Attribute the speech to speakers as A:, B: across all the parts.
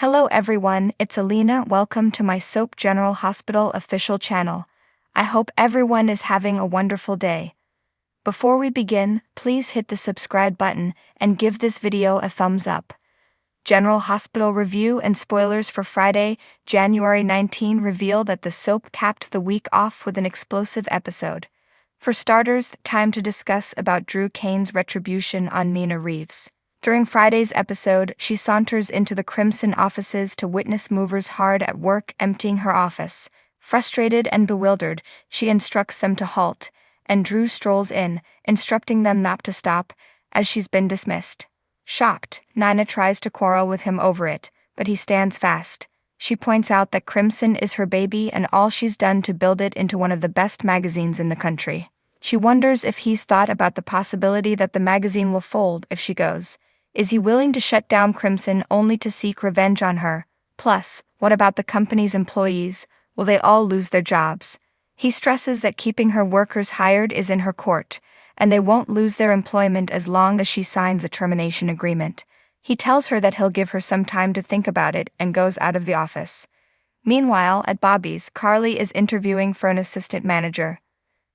A: Hello everyone, it's Alina. Welcome to my Soap General Hospital official channel. I hope everyone is having a wonderful day. Before we begin, please hit the subscribe button and give this video a thumbs up. General Hospital review and spoilers for Friday, January 19 reveal that the soap capped the week off with an explosive episode. For starters, time to discuss about Drew Kane's retribution on Nina Reeves. During Friday's episode, she saunters into the Crimson offices to witness movers hard at work emptying her office. Frustrated and bewildered, she instructs them to halt, and Drew strolls in, instructing them not to stop, as she's been dismissed. Shocked, Nina tries to quarrel with him over it, but he stands fast. She points out that Crimson is her baby and all she's done to build it into one of the best magazines in the country. She wonders if he's thought about the possibility that the magazine will fold if she goes. Is he willing to shut down Crimson only to seek revenge on her? Plus, what about the company's employees? Will they all lose their jobs? He stresses that keeping her workers hired is in her court, and they won't lose their employment as long as she signs a termination agreement. He tells her that he'll give her some time to think about it and goes out of the office. Meanwhile, at Bobby's, Carly is interviewing for an assistant manager.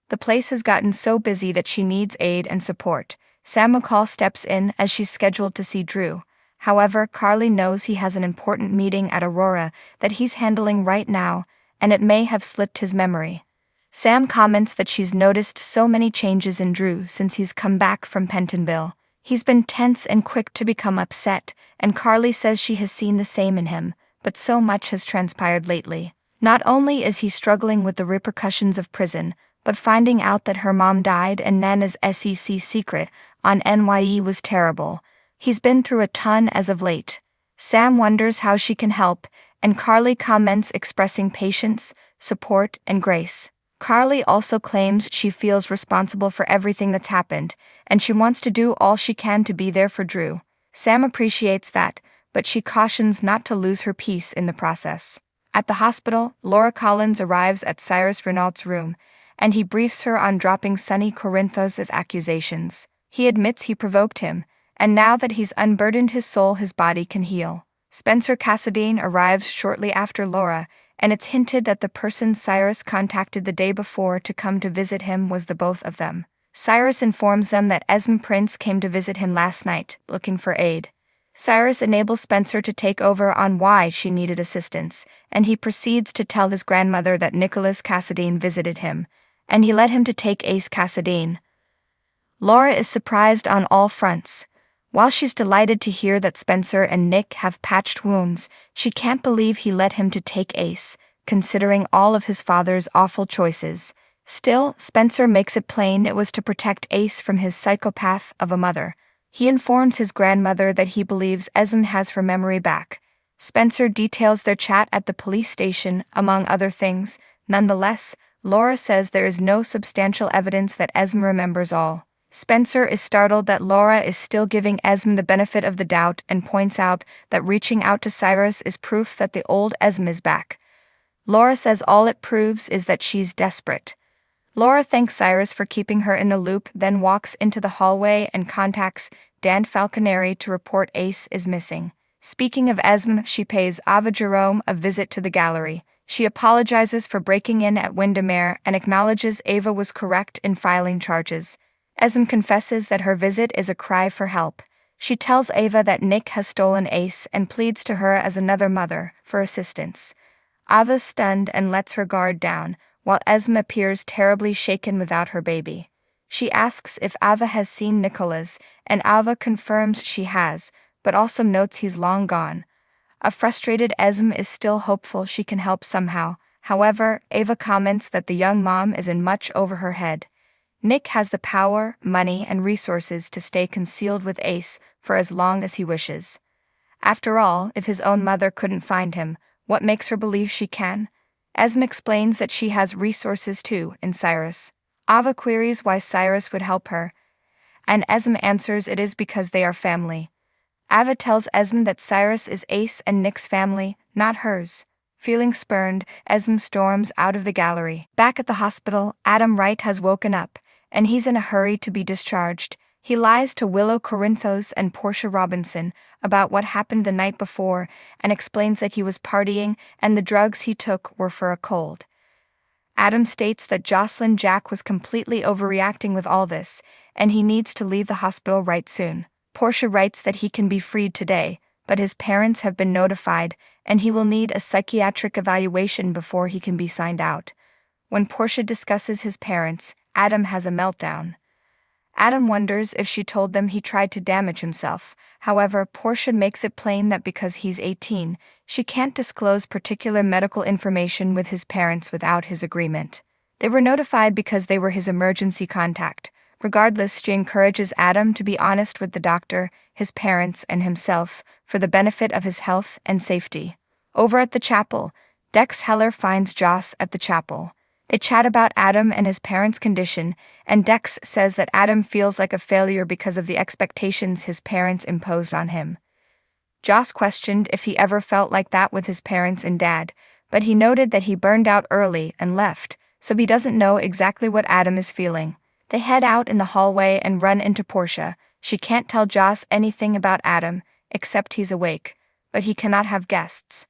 A: The place has gotten so busy that she needs aid and support. Sam McCall steps in as she's scheduled to see Drew. However, Carly knows he has an important meeting at Aurora that he's handling right now, and it may have slipped his memory. Sam comments that she's noticed so many changes in Drew since he's come back from Pentonville. He's been tense and quick to become upset, and Carly says she has seen the same in him, but so much has transpired lately. Not only is he struggling with the repercussions of prison, but finding out that her mom died and Nana's SEC secret on NYE was terrible. He's been through a ton as of late. Sam wonders how she can help, and Carly comments expressing patience, support, and grace. Carly also claims she feels responsible for everything that's happened, and she wants to do all she can to be there for Drew. Sam appreciates that, but she cautions not to lose her peace in the process. At the hospital, Laura Collins arrives at Cyrus Renault's room, and he briefs her on dropping Sonny Corinthos' accusations. He admits he provoked him, and now that he's unburdened his soul, his body can heal. Spencer Cassadine arrives shortly after Laura, and it's hinted that the person Cyrus contacted the day before to come to visit him was the both of them. Cyrus informs them that Esme Prince came to visit him last night, looking for aid. Cyrus enables Spencer to take over on why she needed assistance, and he proceeds to tell his grandmother that Nicholas Cassadine visited him, and he led him to take Ace Cassadine. Laura is surprised on all fronts. While she's delighted to hear that Spencer and Nick have patched wounds, she can't believe he led him to take Ace, considering all of his father's awful choices. Still, Spencer makes it plain it was to protect Ace from his psychopath of a mother. He informs his grandmother that he believes Esme has her memory back. Spencer details their chat at the police station, among other things. Nonetheless, Laura says there is no substantial evidence that Esme remembers all. Spencer is startled that Laura is still giving Esme the benefit of the doubt and points out that reaching out to Cyrus is proof that the old Esme is back. Laura says all it proves is that she's desperate. Laura thanks Cyrus for keeping her in the loop, then walks into the hallway and contacts Dan Falconeri to report Ace is missing. Speaking of Esme, she pays Ava Jerome a visit to the gallery. She apologizes for breaking in at Windermere and acknowledges Ava was correct in filing charges. Esme confesses that her visit is a cry for help. She tells Ava that Nick has stolen Ace and pleads to her as another mother for assistance. Ava's stunned and lets her guard down, while Esme appears terribly shaken without her baby. She asks if Ava has seen Nicholas, and Ava confirms she has, but also notes he's long gone. A frustrated Esme is still hopeful she can help somehow. However, Ava comments that the young mom is in much over her head. Nick has the power, money, and resources to stay concealed with Ace for as long as he wishes. After all, if his own mother couldn't find him, what makes her believe she can? Esme explains that she has resources too in Cyrus. Ava queries why Cyrus would help her, and Esme answers it is because they are family. Ava tells Esme that Cyrus is Ace and Nick's family, not hers. Feeling spurned, Esme storms out of the gallery. Back at the hospital, Adam Wright has woken up, and he's in a hurry to be discharged. He lies to Willow Corinthos and Portia Robinson about what happened the night before and explains that he was partying and the drugs he took were for a cold. Adam states that Jocelyn Jack was completely overreacting with all this, and he needs to leave the hospital right soon. Portia writes that he can be freed today, but his parents have been notified, and he will need a psychiatric evaluation before he can be signed out. When Portia discusses his parents, Adam has a meltdown. Adam wonders if she told them he tried to damage himself. However, Portia makes it plain that because he's 18, she can't disclose particular medical information with his parents without his agreement. They were notified because they were his emergency contact. Regardless, she encourages Adam to be honest with the doctor, his parents, and himself, for the benefit of his health and safety. Over at the chapel, Dex Heller finds Joss at the chapel. They chat about Adam and his parents' condition, and Dex says that Adam feels like a failure because of the expectations his parents imposed on him. Joss questioned if he ever felt like that with his parents and dad, but he noted that he burned out early and left, so he doesn't know exactly what Adam is feeling. They head out in the hallway and run into Portia. She can't tell Joss anything about Adam, except he's awake, but he cannot have guests.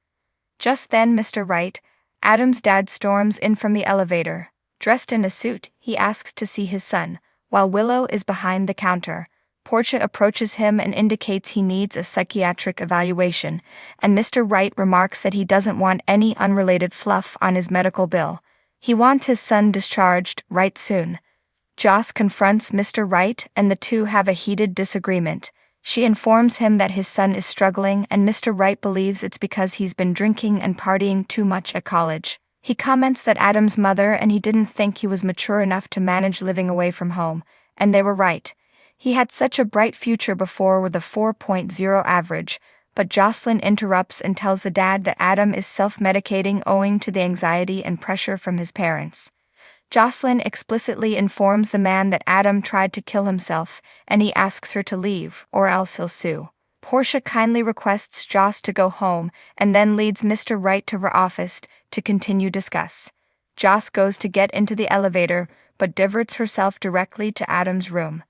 A: Just then Mr. Wright, Adam's dad, storms in from the elevator. Dressed in a suit, he asks to see his son, while Willow is behind the counter. Portia approaches him and indicates he needs a psychiatric evaluation, and Mr. Wright remarks that he doesn't want any unrelated fluff on his medical bill. He wants his son discharged right soon. Joss confronts Mr. Wright and the two have a heated disagreement. She informs him that his son is struggling and Mr. Wright believes it's because he's been drinking and partying too much at college. He comments that Adam's mother and he didn't think he was mature enough to manage living away from home, and they were right. He had such a bright future before with a 4.0 average, but Jocelyn interrupts and tells the dad that Adam is self-medicating owing to the anxiety and pressure from his parents. Jocelyn explicitly informs the man that Adam tried to kill himself, and he asks her to leave, or else he'll sue. Portia kindly requests Joss to go home, and then leads Mr. Wright to her office to continue discuss. Joss goes to get into the elevator, but diverts herself directly to Adam's room.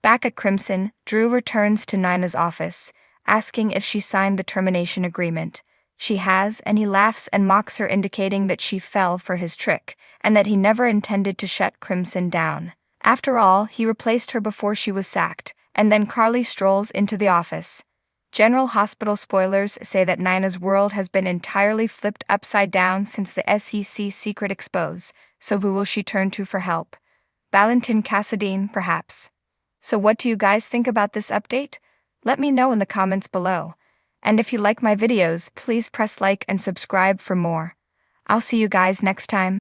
A: Back at Crimson, Drew returns to Nina's office, asking if she signed the termination agreement. She has, and he laughs and mocks her, indicating that she fell for his trick, and that he never intended to shut Crimson down. After all, he replaced her before she was sacked, and then Carly strolls into the office. General Hospital spoilers say that Nina's world has been entirely flipped upside down since the SEC secret expose, so who will she turn to for help? Valentin Cassadine, perhaps. So what do you guys think about this update? Let me know in the comments below. And if you like my videos, please press like and subscribe for more. I'll see you guys next time.